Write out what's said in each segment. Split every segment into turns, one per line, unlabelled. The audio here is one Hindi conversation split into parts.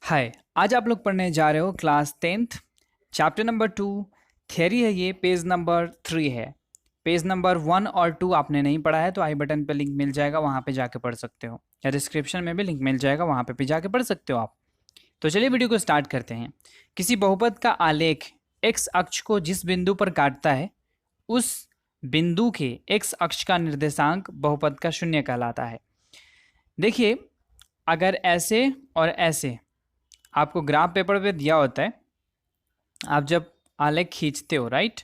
हाय, आज आप लोग पढ़ने जा रहे हो class 10th chapter number 2 theory है। ये पेज नंबर 3 है। पेज नंबर 1 और 2 आपने नहीं पढ़ा है तो आई बटन पे लिंक मिल जाएगा, वहाँ पे जाके पढ़ सकते हो, या डिस्क्रिप्शन में भी लिंक मिल जाएगा, वहाँ पे भी जाके पढ़ सकते हो आप। तो चलिए वीडियो को स्टार्ट करते हैं। किसी बहुपद का आलेख एक्स अक्ष को जिस बिंदु पर काटता है उस बिंदु के एक्स अक्ष का निर्देशांक बहुपद का शून्य कहलाता है। देखिए, अगर ऐसे और ऐसे आपको ग्राफ पेपर पे दिया होता है, आप जब आलेख खींचते हो राइट,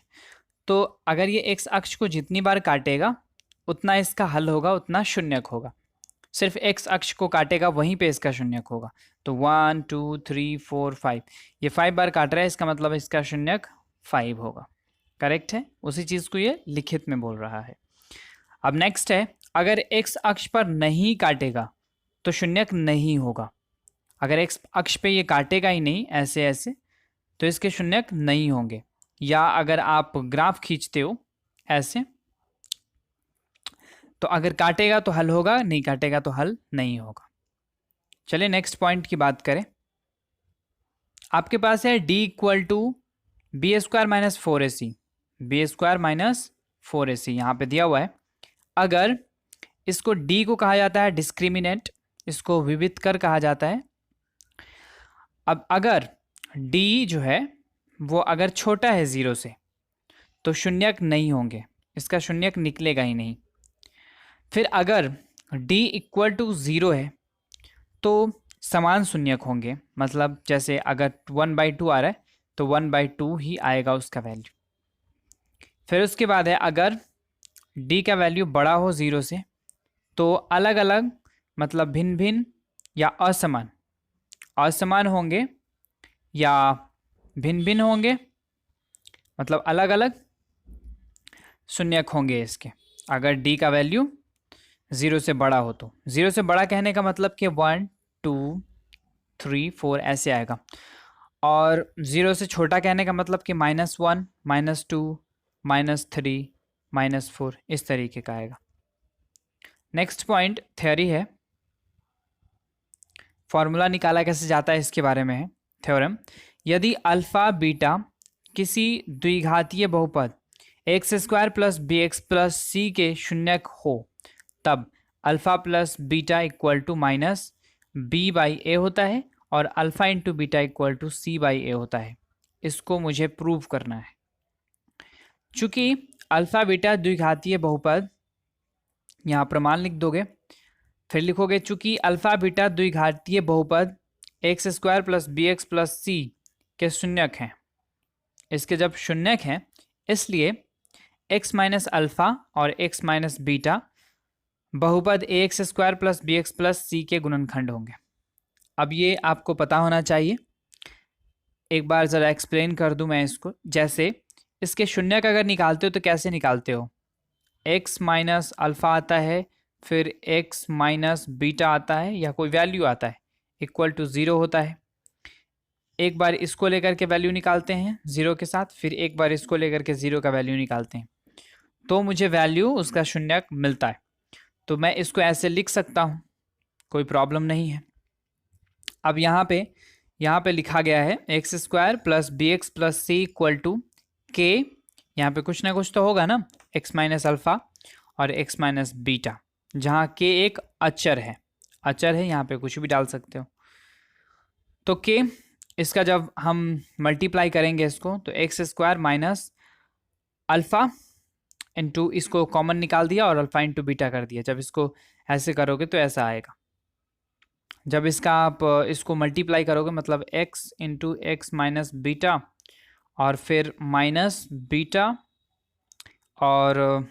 तो अगर ये एक्स अक्ष को जितनी बार काटेगा उतना इसका हल होगा, उतना शून्यक होगा। सिर्फ एक्स अक्ष को काटेगा वहीं पे इसका शून्यक होगा। तो 1 2 3 4 5, ये 5 बार काट रहा है, इसका मतलब इसका शून्यक 5 होगा। करेक्ट है, उसी चीज़ को ये लिखित में बोल रहा है। अब नेक्स्ट है, अगर एक्स अक्ष पर नहीं काटेगा तो शून्यक नहीं होगा। अगर एक्स अक्ष पे ये काटेगा ही नहीं ऐसे ऐसे, तो इसके शून्यक नहीं होंगे। या अगर आप ग्राफ खींचते हो ऐसे, तो अगर काटेगा तो हल होगा, नहीं काटेगा तो हल नहीं होगा। चलिए नेक्स्ट पॉइंट की बात करें। आपके पास है d equal to B square minus 4ac, B square minus 4ac यहाँ पे दिया हुआ है। अगर इसको d को कहा जाता है डिस्क्रिमिनेंट, इसको विविधकर कहा जाता है। अब अगर d जो है वो अगर छोटा है 0 से तो शून्यक नहीं होंगे, इसका शून्यक निकलेगा ही नहीं। फिर अगर d इक्वल टू 0 है तो समान शून्यक होंगे, मतलब जैसे अगर 1/2 आ रहा है तो 1/2 ही आएगा उसका वैल्यू। फिर उसके बाद है, अगर d का वैल्यू बड़ा हो 0 से तो अलग अलग मतलब भिन्न भिन्न या असमान, असमान होंगे या भिन्न भिन्न होंगे, मतलब अलग अलग शून्यक होंगे इसके। अगर d का वैल्यू 0 से बड़ा हो तो 0 से बड़ा कहने का मतलब कि 1 2 3 4 ऐसे आएगा, और 0 से छोटा कहने का मतलब कि -1 -2 -3 -4 इस तरीके का आएगा। नेक्स्ट पॉइंट थ्योरी है, फॉर्मूला निकाला कैसे जाता है इसके बारे में है थ्योरम। यदि अल्फा बीटा किसी द्विघातीय बहुपद x square plus B x plus c के शून्यक हो तब alpha plus beta equal to minus B by a होता है और alpha into beta equal to c by a होता है। इसको मुझे प्रूव करना है। चूंकि अल्फा बीटा द्विघातीय बहुपद, यहाँ प्रमाण लिख दोगे, फिर लिखोगे चूंकि अल्फा बीटा द्विघातीय बहुपद x square plus B x plus c के शून्यक हैं, इसके जब शून्यक हैं इसलिए x माइनस अल्फा और x माइनस बीटा बहुपद a x square plus B x plus c के गुणनखंड होंगे। अब ये आपको पता होना चाहिए, एक बार ज़रा एक्सप्लेन कर दूं मैं इसको। जैसे इसके शून्यक अगर निकालते हो तो कैसे निकालते हो, x माइनस अल्फा आता है, फिर x माइनस बीटा आता है या कोई वैल्यू आता है इक्वल टू 0 होता है। एक बार इसको लेकर के वैल्यू निकालते हैं 0 के साथ, फिर एक बार इसको लेकर के 0 का वैल्यू निकालते हैं, तो मुझे वैल्यू उसका शून्यक मिलता है। तो मैं इसको ऐसे लिख सकता हूँ, कोई प्रॉब्लम नहीं है। अब यहाँ पे लिखा गया है X square plus B x plus C equal to K, यहाँ पे कुछ ना कुछ तो होगा ना, एक्स माइनस अल्फा और एक्स माइनस बीटा, जहाँ के एक अचर है, यहाँ पे कुछ भी डाल सकते हो। तो के इसका जब हम मल्टीप्लाई करेंगे इसको तो x square minus alpha into, इसको कॉमन निकाल दिया और अल्फा इंटू बीटा कर दिया। जब इसको ऐसे करोगे तो ऐसा आएगा। जब इसका आप इसको मल्टीप्लाई करोगे मतलब x into x minus beta और फिर माइनस बीटा और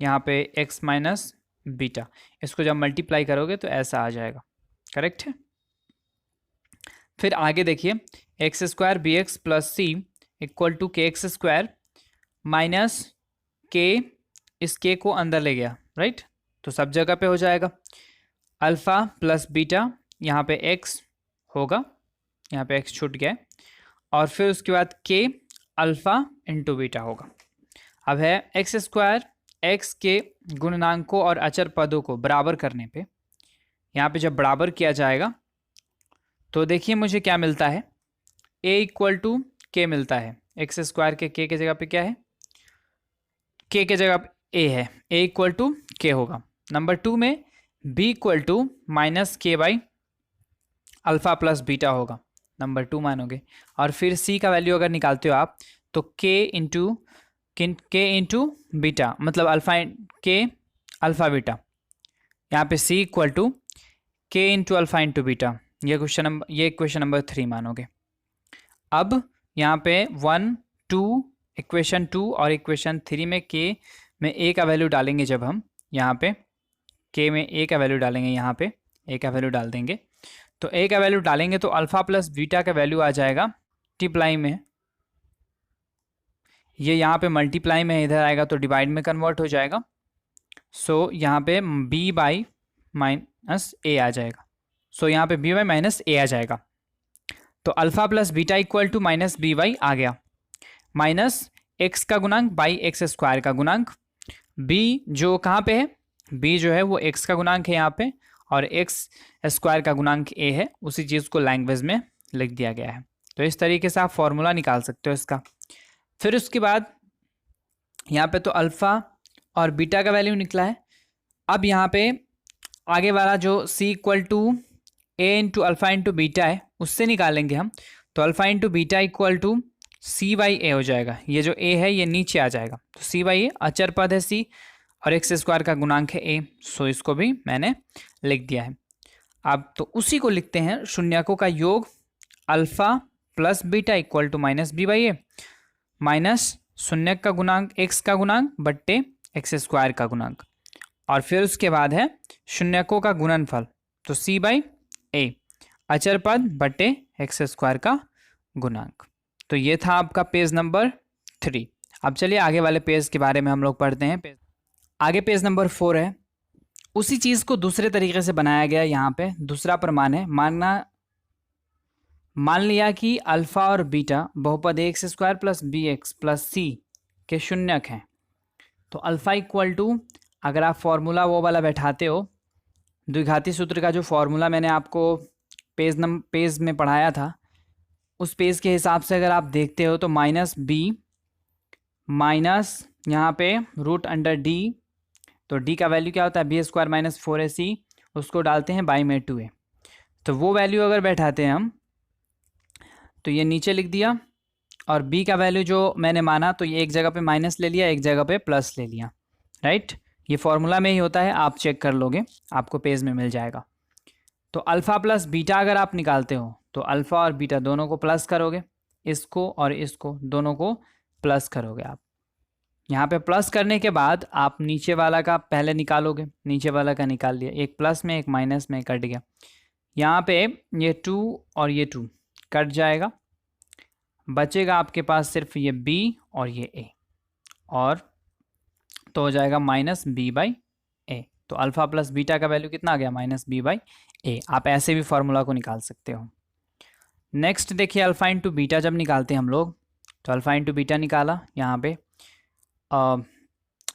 यहाँ पे x माइनस बीटा, इसको जब मल्टीप्लाई करोगे तो ऐसा आ जाएगा। करेक्ट है। फिर आगे देखिए, X square B x plus C equal to K X square minus K, इस के को अंदर ले गया राइट, तो सब जगह पे हो जाएगा। अल्फा प्लस बीटा, यहाँ पे x होगा, यहाँ पे x छूट गया, और फिर उसके बाद के अल्फा इंटू बीटा होगा। अब है एक्स स्क्वायर, x के गुणनांकों और अचर पदों को बराबर करने पे, यहाँ पे जब बराबर किया जाएगा तो देखिए मुझे क्या मिलता है, a इक्वल टू के मिलता है, एक्स स्क्वायर के के जगह पे क्या है, के जगह पे a है, a इक्वल टू के होगा। नंबर 2 में b इक्वल टू माइनस के बाई अल्फा प्लस बीटा होगा, नंबर 2 मानोगे। और फिर c का वैल्यू अगर निकालते हो आप तो k इंटू बीटा, मतलब के अल्फा बीटा, यहाँ पे c इक्वल टू के इंटू अल्फा इंटू बीटा, ये क्वेश्चन नंबर 3 मानोगे। अब यहाँ पे 1 2 इक्वेशन 2 और इक्वेशन 3 में के में a का वैल्यू डालेंगे, जब हम यहाँ पे के में a का वैल्यू डालेंगे, यहाँ पे a का वैल्यू डाल देंगे, तो a का वैल्यू डालेंगे तो अल्फा प्लस बीटा का वैल्यू आ जाएगा मल्टीप्लाई में, ये यहाँ पे मल्टीप्लाई में इधर आएगा तो डिवाइड में कन्वर्ट हो जाएगा। सो यहाँ पे b बाई माइनस ए आ जाएगा, सो यहाँ पे b बाई माइनस ए आ जाएगा। तो alpha plus beta equal to minus B by आ गया, माइनस एक्स का गुणांक बाई एक्स स्क्वायर का गुणांक, b जो कहाँ पे है, b जो है वो x का गुणांक है यहाँ पे, और एक्स स्क्वायर का गुणांक a है, उसी चीज़ को लैंग्वेज में लिख दिया गया है। तो इस तरीके से आप फॉर्मूला निकाल सकते हो इसका। फिर उसके बाद यहाँ पे तो अल्फ़ा और बीटा का वैल्यू निकला है। अब यहाँ पे आगे वाला जो c equal to a into alpha into beta है, उससे निकालेंगे हम। तो alpha into beta equal to c by a हो जाएगा, ये जो a है ये नीचे आ जाएगा, तो c बाई ए अचर पद है c, और एक्स स्क्वायर का गुणांक है a, सो इसको भी मैंने लिख दिया है। अब तो उसी को लिखते हैं, शून्यकों का योग alpha plus beta equal to minus B by A, minus शून्य का गुणांक एक्स का गुणांक बट्टे एक्स स्क्वायर का गुणांक, और फिर उसके बाद है शून्यकों का गुणनफल, तो c बाई ए अचर पद बट्टे एक्स स्क्वायर का गुणांक। तो ये था आपका पेज नंबर 3। अब चलिए आगे वाले पेज के बारे में हम लोग पढ़ते हैं। आगे पेज नंबर 4 है, उसी चीज़ को दूसरे तरीके से बनाया गया। यहाँ पे दूसरा प्रमाण है, मान लिया कि अल्फ़ा और बीटा बहुपद x square plus B x plus c के शून्यक हैं। तो अल्फ़ा इक्वल टू, अगर आप फॉर्मूला वो वाला बैठाते हो, द्विघाती सूत्र का जो फॉर्मूला मैंने आपको पेज में पढ़ाया था, उस पेज के हिसाब से अगर आप देखते हो तो माइनस बी माइनस यहाँ पे रूट अंडर डी, तो डी का वैल्यू क्या होता है, बी स्क्वायर माइनस 4ac, उसको डालते हैं बाई में 2a। तो वो वैल्यू अगर बैठाते हैं हम तो ये नीचे लिख दिया, और b का वैल्यू जो मैंने माना तो ये एक जगह पे माइनस ले लिया, एक जगह पे प्लस ले लिया, राइट। ये फॉर्मूला में ही होता है, आप चेक कर लोगे, आपको पेज में मिल जाएगा। तो अल्फ़ा प्लस बीटा अगर आप निकालते हो तो अल्फ़ा और बीटा दोनों को प्लस करोगे, इसको और इसको दोनों को प्लस करोगे आप। यहाँ पे प्लस करने के बाद आप नीचे वाला का पहले निकालोगे, नीचे वाला का निकाल लिया, एक प्लस में एक माइनस में कट गया। यहाँ पे ये 2 और ये 2 कट जाएगा, बचेगा आपके पास सिर्फ ये b और ये a, और तो हो जाएगा माइनस बी बाई ए। तो अल्फ़ा प्लस बीटा का वैल्यू कितना आ गया, माइनस बी बाई ए। आप ऐसे भी फॉर्मूला को निकाल सकते हो। नेक्स्ट देखिए, अल्फ़ा इंटू बीटा जब निकालते हैं हम लोग, तो अल्फ़ा इंटू बीटा निकाला, यहाँ पे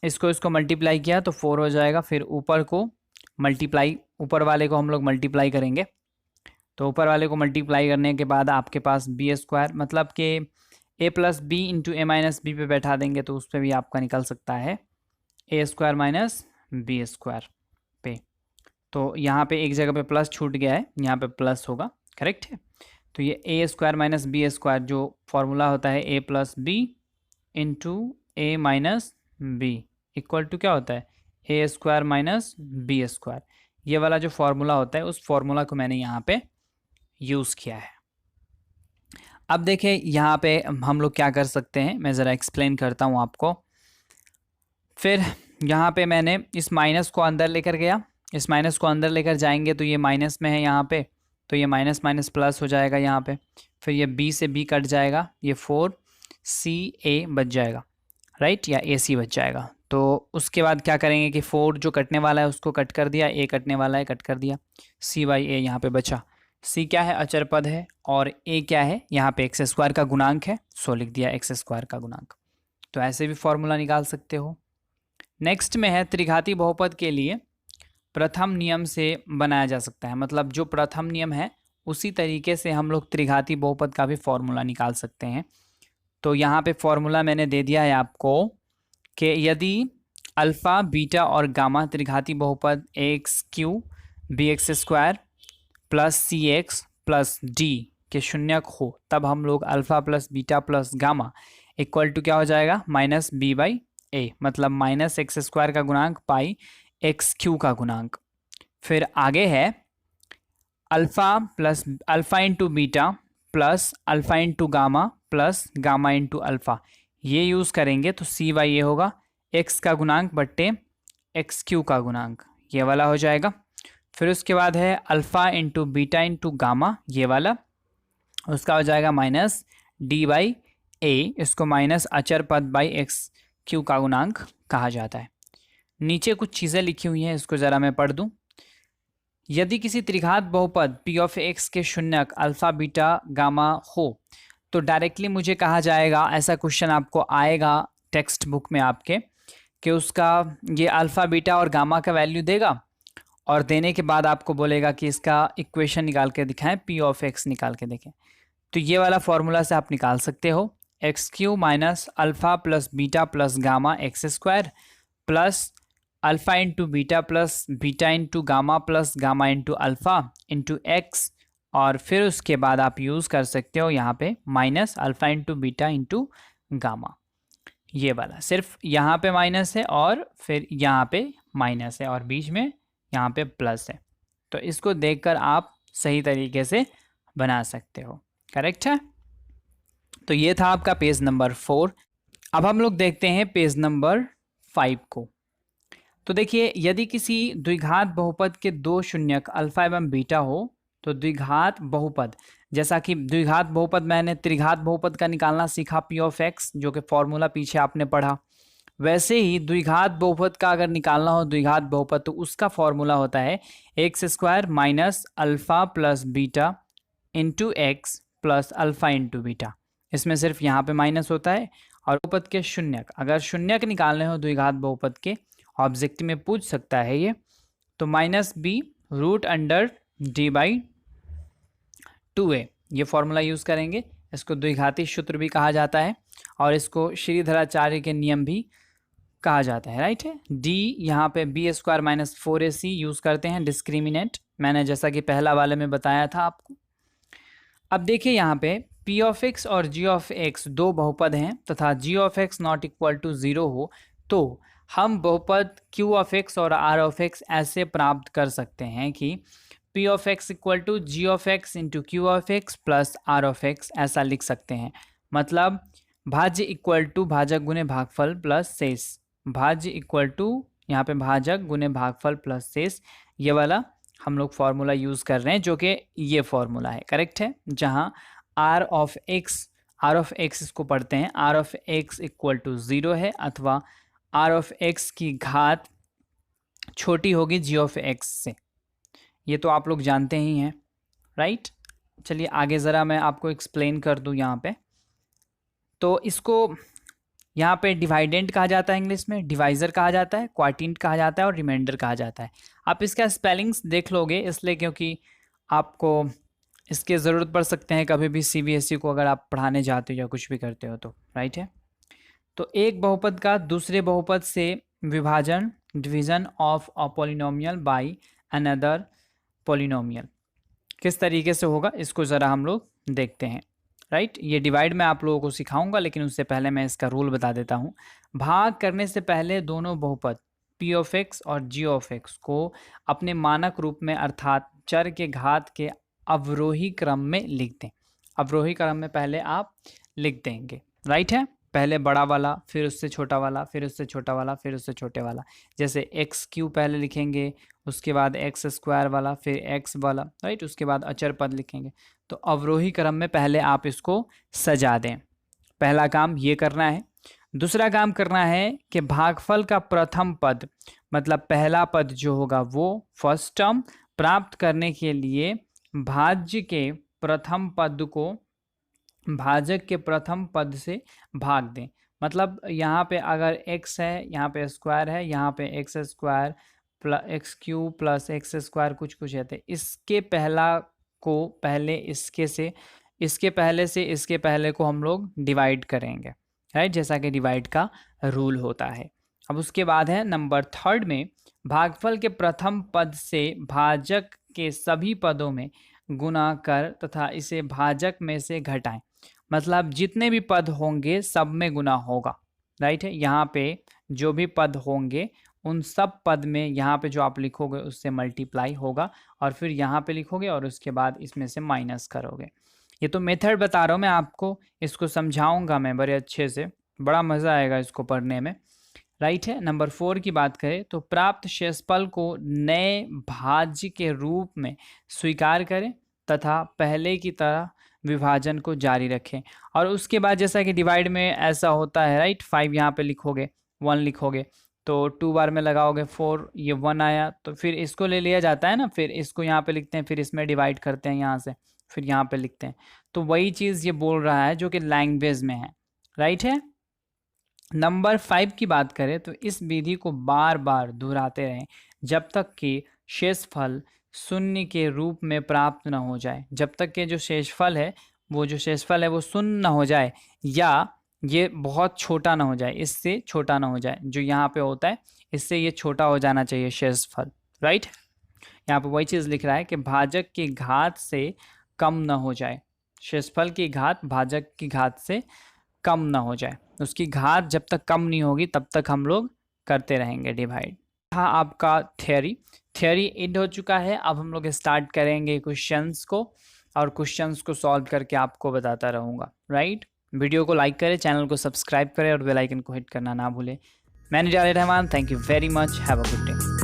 इसको मल्टीप्लाई किया तो 4 हो जाएगा, फिर ऊपर वाले को हम लोग मल्टीप्लाई करेंगे, तो ऊपर वाले को मल्टीप्लाई करने के बाद आपके पास बी स्क्वायर, मतलब कि ए plus b into a minus B पे बैठा देंगे तो उस पर भी आपका निकल सकता है a square minus b square पे। तो यहाँ पे एक जगह पे प्लस छूट गया है, यहाँ पे प्लस होगा, करेक्ट है। तो ये a square minus b square जो फॉर्मूला होता है a plus b into a minus b equal to क्या होता है, a square minus b square. ये वाला जो फॉर्मूला होता है उस फॉर्मूला को मैंने यहाँ पे यूज़ किया है। अब देखिए यहाँ पे हम लोग क्या कर सकते हैं, मैं ज़रा एक्सप्लेन करता हूँ आपको। फिर यहाँ पे मैंने इस माइनस को अंदर लेकर गया, इस माइनस को अंदर लेकर जाएंगे तो ये माइनस में है यहाँ पे, तो ये माइनस माइनस प्लस हो जाएगा यहाँ पे। फिर ये b से b कट जाएगा, ये 4ca बच जाएगा, राइट, या ac बच जाएगा। तो उसके बाद क्या करेंगे कि 4 जो कटने वाला है उसको कट कर दिया, a कटने वाला है कट कर दिया, c बाई a यहाँ पे बचा। c क्या है, अचर पद है, और a क्या है, यहाँ पे एक्स स्क्वायर का गुणांक है, सो लिख दिया एक्स स्क्वायर का गुणांक। तो ऐसे भी फॉर्मूला निकाल सकते हो। नेक्स्ट में है त्रिघाती बहुपद के लिए प्रथम नियम से बनाया जा सकता है, मतलब जो प्रथम नियम है उसी तरीके से हम लोग त्रिघाती बहुपद का भी फॉर्मूला निकाल सकते हैं। तो यहाँ पे फॉर्मूला मैंने दे दिया है आपको कि यदि अल्फ़ा बीटा और गामा त्रिघाती बहुपद x cube b x square plus c x plus d के शून्यक हो, तब हम लोग alpha plus beta plus gamma equal to क्या हो जाएगा, माइनस बी बाई ए, मतलब माइनस एक्स स्क्वायर का गुणांक पाई एक्स क्यू का गुणांक। फिर आगे है alpha plus alpha into beta plus alpha into gamma plus gamma into alpha, ये यूज़ करेंगे तो सी बाई ए होगा एक्स का गुणांक बट्टे एक्स क्यू का गुणांक, ये वाला हो जाएगा। फिर उसके बाद है alpha into beta into gamma, ये वाला, उसका हो जाएगा माइनस डी बाई ए, इसको माइनस अचर पद बाई एक्स क्यू का गुणांक कहा जाता है। नीचे कुछ चीज़ें लिखी हुई हैं, इसको ज़रा मैं पढ़ दूँ। यदि किसी त्रिघात बहुपद p ऑफ x के शून्यक अल्फ़ा बीटा गामा हो तो डायरेक्टली मुझे कहा जाएगा, ऐसा क्वेश्चन आपको आएगा टेक्स्ट बुक में आपके, कि उसका ये अल्फ़ा बीटा और गामा का वैल्यू देगा और देने के बाद आपको बोलेगा कि इसका इक्वेशन निकाल के दिखाएं, p ऑफ x निकाल के देखें। तो ये वाला फॉर्मूला से आप निकाल सकते हो, x Q minus alpha plus beta plus gamma x square plus alpha into beta plus beta into gamma plus gamma into alpha into x, और फिर उसके बाद आप यूज़ कर सकते हो यहाँ पे minus alpha into beta into gamma, ये वाला सिर्फ यहाँ पे माइनस है और फिर यहाँ पे माइनस है और बीच में यहाँ पे प्लस है। तो इसको देखकर आप सही तरीके से बना सकते हो, करेक्ट है। तो ये था आपका पेज नंबर 4। अब हम लोग देखते हैं पेज नंबर 5 को। तो देखिए, यदि किसी द्विघात बहुपद के दो शून्यक अल्फा एवं बीटा हो तो द्विघात बहुपद, जैसा कि द्विघात बहुपद मैंने त्रिघात बहुपद का निकालना सीखा पी ऑफ एक्स, जो कि फॉर्मूला पीछे आपने पढ़ा, वैसे ही द्विघात बहुपद का अगर निकालना हो द्विघात बहुपद तो उसका फॉर्मूला होता है X square minus alpha plus beta into x plus alpha into beta. इसमें सिर्फ यहाँ पे माइनस होता है। और बहुपद के शून्यक, अगर शून्यक निकालने हो द्विघात बहुपद के, ऑब्जेक्ट में पूछ सकता है ये, तो minus B root under D by 2a, ये फॉर्मूला यूज़ करेंगे। इसको द्विघाती सूत्र भी कहा जाता है और इसको श्रीधराचार्य के नियम भी कहा जाता है, राइट है। डी यहाँ पे B square minus 4ac use करते हैं, डिस्क्रिमिनेंट, मैंने जैसा कि पहला वाले में बताया था आपको। अब देखिए यहाँ पे p ऑफ x और g ऑफ x दो बहुपद हैं तथा g of x not equal to 0 हो तो हम बहुपद q ऑफ x और r ऑफ x ऐसे प्राप्त कर सकते हैं कि p of x equal to g of x into q of x plus r of x, ऐसा लिख सकते हैं। मतलब भाज्य इक्वल टू भाजक गुने भागफल प्लस शेष, भाज्य इक्वल टू यहाँ पे भाजक गुने भागफल प्लस शेष, ये वाला हम लोग फॉर्मूला यूज़ कर रहे हैं, जो कि ये फॉर्मूला है, करेक्ट है। जहाँ आर ऑफ एक्स इसको पढ़ते हैं R of X equal to 0 है, अथवा आर ऑफ एक्स की घात छोटी होगी जी ऑफ एक्स से, ये तो आप लोग जानते ही हैं, राइट। चलिए आगे ज़रा मैं आपको एक्सप्लेन कर दूं यहाँ पे। तो इसको यहाँ पे डिवाइडेंट कहा जाता है, इंग्लिश में डिवाइज़र कहा जाता है, क्वार्टिंट कहा जाता है और रिमाइंडर कहा जाता है। आप इसका स्पेलिंग्स देख लोगे इसलिए क्योंकि आपको इसके ज़रूरत पड़ सकते हैं कभी भी सीबीएसई को अगर आप पढ़ाने जाते हो या कुछ भी करते हो तो, राइट है। तो एक बहुपद का दूसरे बहुपद से विभाजन, division of a polynomial by another polynomial, किस तरीके से होगा इसको ज़रा हम लोग देखते हैं, राइट। ये डिवाइड मैं आप लोगों को सिखाऊंगा, लेकिन उससे पहले मैं इसका रूल बता देता हूँ। भाग करने से पहले दोनों बहुपद p ऑफ x और g ऑफ x को अपने मानक रूप में अर्थात चर के घात के अवरोही क्रम में लिख दें। अवरोही क्रम में पहले आप लिख देंगे, राइट है। पहले बड़ा वाला, फिर उससे छोटा वाला, फिर उससे छोटा वाला, फिर उससे छोटे वाला। जैसे एक्स क्यू पहले लिखेंगे, उसके बाद एक्स स्क्वायर वाला, फिर एक्स वाला, राइट, उसके बाद अचर पद लिखेंगे। तो अवरोही क्रम में पहले आप इसको सजा दें, पहला काम ये करना है। दूसरा काम करना है कि भागफल का प्रथम पद, मतलब पहला पद जो होगा वो फर्स्ट टर्म, प्राप्त करने के लिए भाज्य के प्रथम पद को भाजक के प्रथम पद से भाग दें। मतलब यहाँ पे अगर x है, यहाँ पे स्क्वायर है, यहाँ पे x square plus x Q plus x square कुछ है, तो इसके पहला को पहले इसके पहले से इसके पहले को हम लोग डिवाइड करेंगे, राइट, जैसा कि डिवाइड का रूल होता है। अब उसके बाद है नंबर 3 में, भागफल के प्रथम पद से भाजक के सभी पदों में गुना कर तथा इसे भाजक में से घटाएं। मतलब जितने भी पद होंगे सब में गुना होगा, राइट है। यहाँ पे जो भी पद होंगे उन सब पद में यहाँ पे जो आप लिखोगे उससे मल्टीप्लाई होगा और फिर यहाँ पे लिखोगे और उसके बाद इसमें से माइनस करोगे। ये तो मेथड बता रहा हूँ मैं आपको, इसको समझाऊंगा मैं बड़े अच्छे से, बड़ा मज़ा आएगा इसको पढ़ने में, राइट है। नंबर 4 की बात करें तो प्राप्त शेषफल को नए भाज्य के रूप में स्वीकार करें तथा पहले की तरह विभाजन को जारी रखें। और उसके बाद जैसा कि डिवाइड में ऐसा होता है, राइट, 5 यहाँ पे लिखोगे, 1 लिखोगे तो 2 बार में लगाओगे 4, ये 1 आया तो फिर इसको ले लिया जाता है ना, फिर इसको यहाँ पे लिखते हैं, फिर इसमें डिवाइड करते हैं यहाँ से, फिर यहाँ पे लिखते हैं। तो वही चीज़ ये बोल रहा है जो कि लैंग्वेज में है, राइट है। नंबर 5 की बात करें तो इस विधि को बार बार दोहराते रहें जब तक कि शेषफल शून्य के रूप में प्राप्त न हो जाए। जब तक कि जो शेषफल है वो शून्य न हो जाए या ये बहुत छोटा ना हो जाए, इससे छोटा ना हो जाए, जो यहाँ पे होता है इससे ये छोटा हो जाना चाहिए शेषफल, राइट। यहाँ पे वही चीज़ लिख रहा है कि भाजक की घात से कम ना हो जाए, शेषफल की घात भाजक की घात से कम ना हो जाए, उसकी घात जब तक कम नहीं होगी तब तक हम लोग करते रहेंगे डिवाइड। हाँ, आपका थ्योरी एंड हो चुका है। अब हम लोग स्टार्ट करेंगे क्वेश्चंस को, और क्वेश्चंस को सॉल्व करके आपको बताता रहूँगा, राइट। वीडियो को लाइक करें, चैनल को सब्सक्राइब करें और बेल आइकन को हिट करना ना भूलें। मैं निजात Rahman, thank you very much, have a good day.